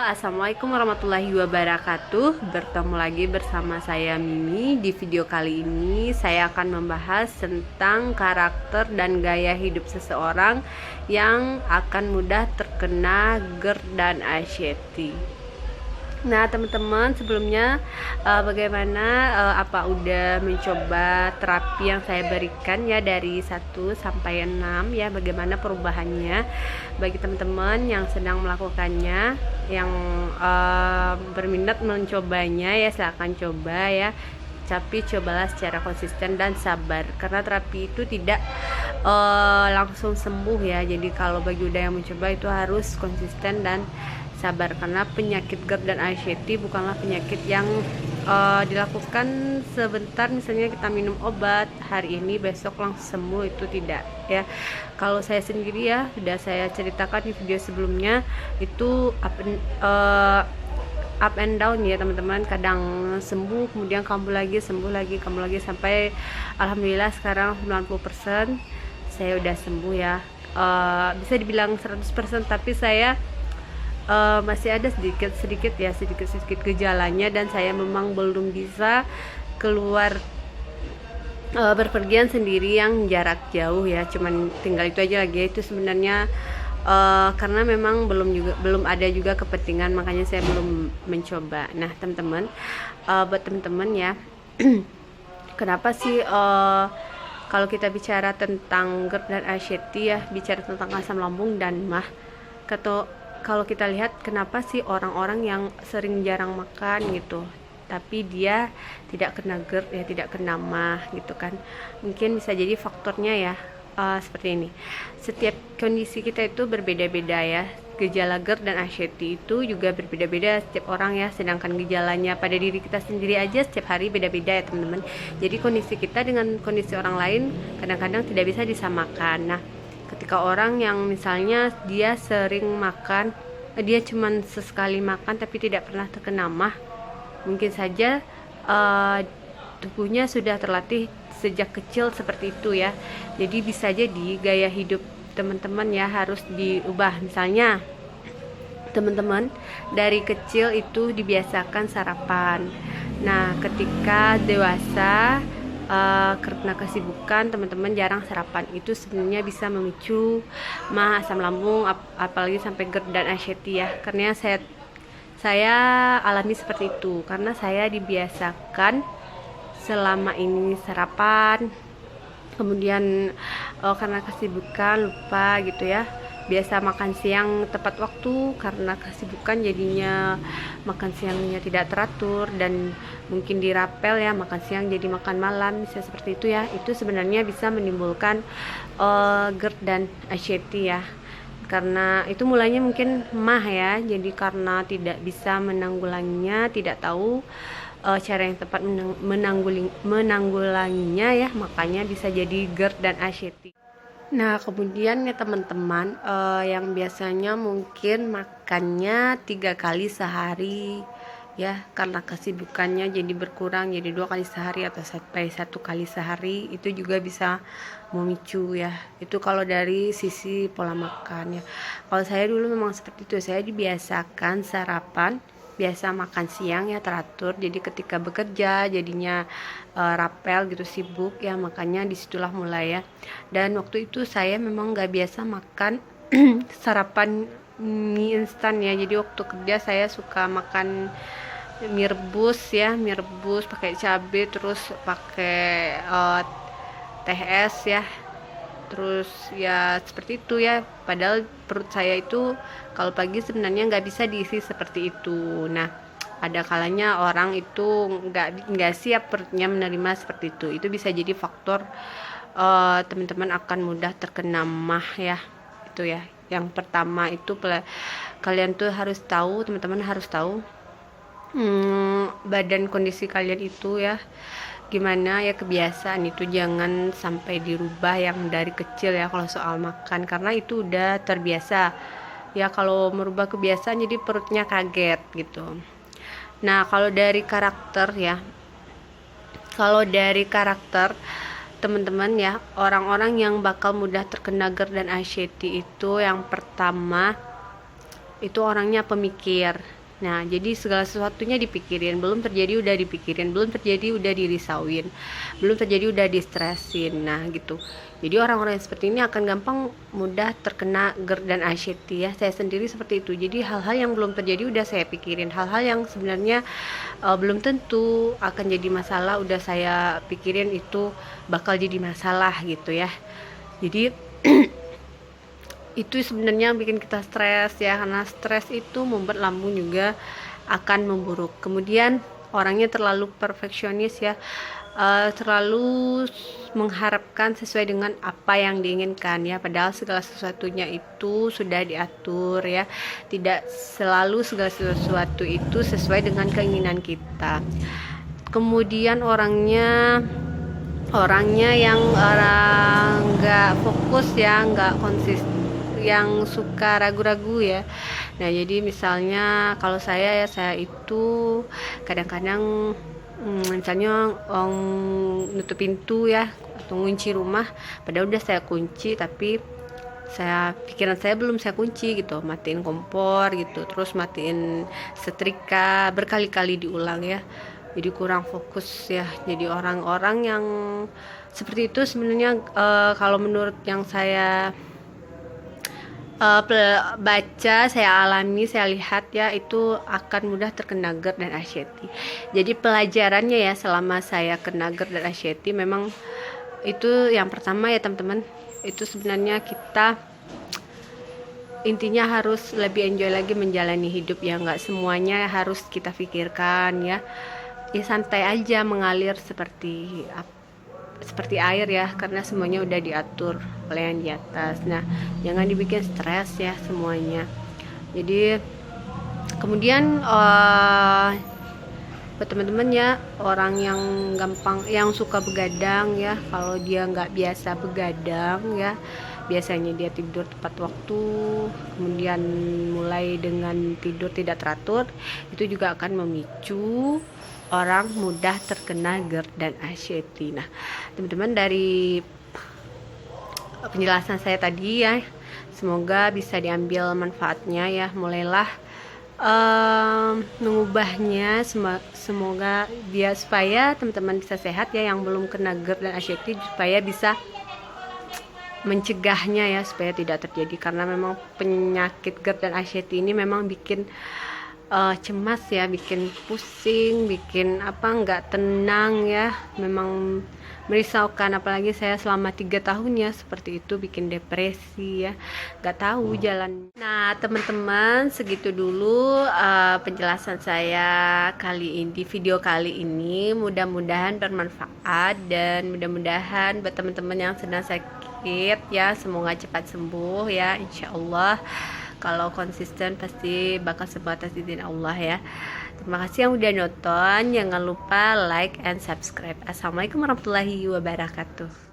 Assalamualaikum warahmatullahi wabarakatuh. Bertemu lagi bersama saya Mimi. Di video kali ini saya akan membahas tentang karakter dan gaya hidup seseorang yang akan mudah terkena GERD dan anxiety. Nah teman-teman, sebelumnya bagaimana apa udah mencoba terapi yang saya berikan ya dari 1 sampai 6 ya, bagaimana perubahannya bagi teman-teman yang sedang melakukannya, yang berminat mencobanya ya silahkan coba ya, tapi cobalah secara konsisten dan sabar karena terapi itu tidak langsung sembuh ya. Jadi kalau bagi udah yang mencoba itu harus konsisten dan sabar karena penyakit GERD dan anxiety bukanlah penyakit yang dilakukan sebentar, misalnya kita minum obat hari ini besok langsung sembuh, itu tidak ya. Kalau saya sendiri ya sudah saya ceritakan di video sebelumnya, itu up and down ya teman-teman, kadang sembuh kemudian kambuh lagi, sembuh lagi, kambuh lagi, sampai alhamdulillah sekarang 90% saya udah sembuh ya. Bisa dibilang 100% tapi saya masih ada sedikit gejalanya, dan saya memang belum bisa keluar berpergian sendiri yang jarak jauh ya, cuman tinggal itu aja lagi. Itu sebenarnya karena memang belum ada juga kepentingan, makanya saya belum mencoba. Nah teman-teman, buat teman-teman ya kenapa sih kalau kita bicara tentang GERD dan anxiety ya, bicara tentang asam lambung dan MAH, kalau kita lihat kenapa sih orang-orang yang sering jarang makan gitu tapi dia tidak kena GERD ya, tidak kena MAH gitu kan. Mungkin bisa jadi faktornya ya seperti ini. Setiap kondisi kita itu berbeda-beda ya. Gejala GERD dan anxiety itu juga berbeda-beda setiap orang ya, sedangkan gejalanya pada diri kita sendiri aja setiap hari beda-beda ya teman-teman. Jadi kondisi kita dengan kondisi orang lain kadang-kadang tidak bisa disamakan. Nah ketika orang yang misalnya dia sering makan, dia cuman sesekali makan tapi tidak pernah terkena MAH, mungkin saja tubuhnya sudah terlatih sejak kecil seperti itu ya. Jadi bisa jadi gaya hidup teman-teman ya harus diubah. Misalnya teman-teman dari kecil itu dibiasakan sarapan. Nah ketika dewasa karena kesibukan teman-teman jarang sarapan, itu sebenarnya bisa memicu MAH, asam lambung, apalagi sampai GERD dan anxiety ya. Karena saya alami seperti itu karena saya dibiasakan selama ini sarapan, kemudian karena kesibukan lupa gitu ya. Biasa makan siang tepat waktu, karena kesibukan jadinya makan siangnya tidak teratur, dan mungkin dirapel ya, makan siang jadi makan malam, bisa seperti itu ya. Itu sebenarnya bisa menimbulkan GERD dan anxiety ya, karena itu mulainya mungkin MAH ya. Jadi karena tidak bisa menanggulanginya, tidak tahu cara yang tepat menanggulanginya ya, makanya bisa jadi GERD dan anxiety. Nah kemudian ya teman-teman, yang biasanya mungkin makannya 3 kali sehari ya, karena kesibukannya jadi berkurang jadi 2 kali sehari atau sampai 1 kali sehari, itu juga bisa memicu ya. Itu kalau dari sisi pola makan ya. Kalau saya dulu memang seperti itu, saya dibiasakan sarapan, biasa makan siang ya teratur. Jadi ketika bekerja jadinya rapel gitu, sibuk ya, makanya disitulah mulai ya. Dan waktu itu saya memang nggak biasa makan sarapan mie instan ya. Jadi waktu kerja saya suka makan mie rebus ya, mie rebus pakai cabai, terus pakai teh es ya, terus ya seperti itu ya. Padahal perut saya itu kalau pagi sebenarnya nggak bisa diisi seperti itu. Nah ada kalanya orang itu nggak siap perutnya menerima seperti itu. Itu bisa jadi faktor teman-teman akan mudah terkena MAH ya. Itu ya yang pertama. Itu kalian tuh harus tahu, teman-teman harus tahu badan kondisi kalian itu ya gimana ya. Kebiasaan itu jangan sampai dirubah yang dari kecil ya kalau soal makan, karena itu udah terbiasa ya. Kalau merubah kebiasaan jadi perutnya kaget gitu. Nah kalau dari karakter ya, kalau dari karakter teman-teman ya, orang-orang yang bakal mudah terkena GERD dan anxiety itu yang pertama itu orangnya pemikir Nah, jadi segala sesuatunya dipikirin, belum terjadi udah dipikirin, belum terjadi udah dirisauin, belum terjadi udah distresin. Nah, gitu. Jadi orang-orang yang seperti ini akan gampang mudah terkena GERD dan anxiety ya. Saya sendiri seperti itu. Jadi hal-hal yang belum terjadi udah saya pikirin, hal-hal yang sebenarnya belum tentu akan jadi masalah udah saya pikirin itu bakal jadi masalah gitu ya. Jadi itu sebenarnya bikin kita stres ya, karena stres itu membuat lambung juga akan memburuk. Kemudian orangnya terlalu perfeksionis ya, terlalu mengharapkan sesuai dengan apa yang diinginkan ya, padahal segala sesuatunya itu sudah diatur ya, tidak selalu segala sesuatu itu sesuai dengan keinginan kita. Kemudian orangnya yang nggak fokus ya, nggak konsisten, yang suka ragu-ragu ya. Nah, jadi misalnya kalau saya itu kadang-kadang misalnya nutup pintu ya atau kunci rumah, padahal udah saya kunci, tapi pikiran saya belum saya kunci gitu, matiin kompor gitu, terus matiin setrika, berkali-kali diulang ya. Jadi kurang fokus ya. Jadi orang-orang yang seperti itu sebenarnya kalau menurut yang saya baca, saya alami, saya lihat ya, itu akan mudah terkena GERD dan anxiety. Jadi pelajarannya ya selama saya kena GERD dan anxiety, memang itu yang pertama ya teman-teman, itu sebenarnya kita intinya harus lebih enjoy lagi menjalani hidup ya, nggak semuanya harus kita pikirkan ya. Ya santai aja, mengalir seperti air ya, karena semuanya udah diatur oleh yang di atas. Nah, jangan dibikin stres ya semuanya. Jadi kemudian buat teman-teman ya, orang yang suka begadang ya, kalau dia nggak biasa begadang ya, biasanya dia tidur tepat waktu, kemudian mulai dengan tidur tidak teratur, itu juga akan memicu orang mudah terkena GERD dan anxiety. Nah, teman-teman, dari penjelasan saya tadi ya, semoga bisa diambil manfaatnya ya. Mulailah mengubahnya, semoga supaya teman-teman bisa sehat ya, yang belum kena GERD dan anxiety, supaya bisa mencegahnya ya, supaya tidak terjadi. Karena memang penyakit GERD dan anxiety ini memang bikin cemas ya, bikin pusing, bikin nggak tenang ya, memang merisaukan. Apalagi saya selama 3 tahun ya seperti itu, bikin depresi ya, nggak tahu jalan. Nah teman-teman, segitu dulu penjelasan saya di video kali ini. Mudah-mudahan bermanfaat, dan mudah-mudahan buat teman-teman yang sedang sakit ya, semoga cepat sembuh ya, insyaallah. Kalau konsisten pasti bakal sebatas izin Allah ya. Terima kasih yang udah nonton. Jangan lupa like and subscribe. Assalamualaikum warahmatullahi wabarakatuh.